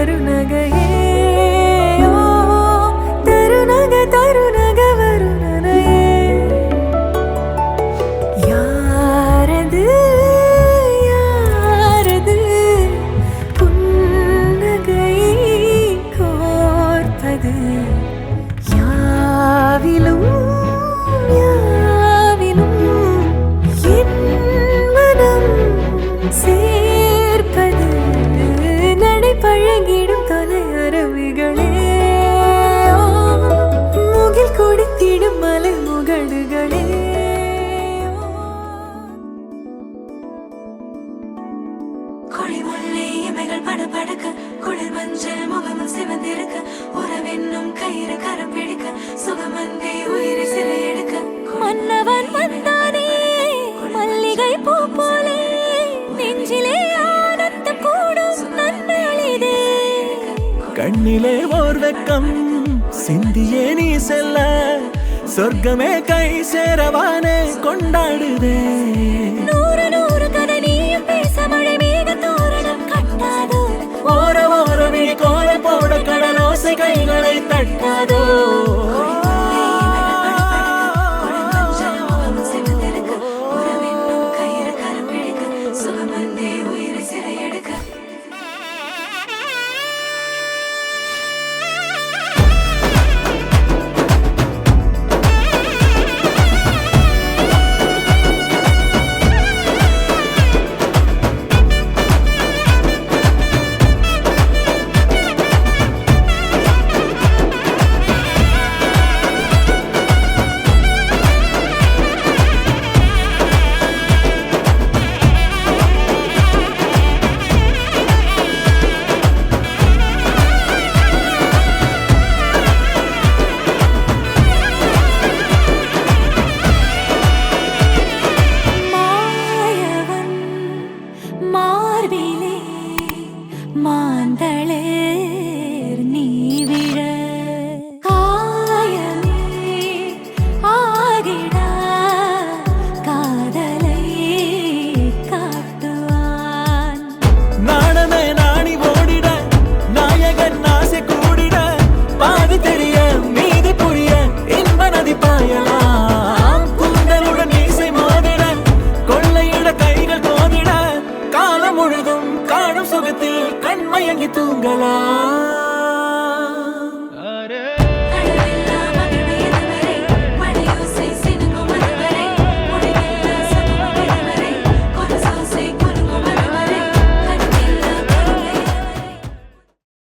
வருநகையே தருநக தருநக வருநனையே யாரது யாரது புன்னகை கோர்ப்பது யாவிலும் யாவிலும் என் மனம் சேர்ப்பது நடை பழகிடும் தொலை அருவிகளே முகில் கொடுத்திடும் மலை முகடுகளே கொடிமுல்லை இமைகள் படபடக்க குளிர் மஞ்சள் முகமும் சிவந்திருக்க உறவென்னும் கயிறு கரம் பிடிக்க சுகமந்தே உயிரை சிறை எடுக்க மன்னவன் வந்தானே மல்லிகை பூ போலே நெஞ்சிலே ஆனந்தம் கூடும் நன்னாளிதே கண்ணிலே ஓர் வெக்கம் சிந்தியே நீ செல்ல சொர்க்கமே கை சேரவானே கொண்டாடுதே நூறு நூறு கதை நீயும் பேச மழை மேக தோரணம் கட்டாதோ ஓர ஓர விழி கோல போட கடலோசை கைகளை தட்டாதோ மார்பிலே மாந்தளேர் நீ விழ காயமே ஆகிடா காதலை காட்டுவான் நாணமே நாணி ஓடிட நாயகன் ஆசை கூடிட பாதி தெரிய மீதி புரிய இன்ப நதி பாயலாம் குந்தலுடன் இசை மோதிட கொள்ளையிட கைகள் கோதிட காலம் முழுதும் காணும் சுகத்தில் கண்மயங்கி தூங்கலாம்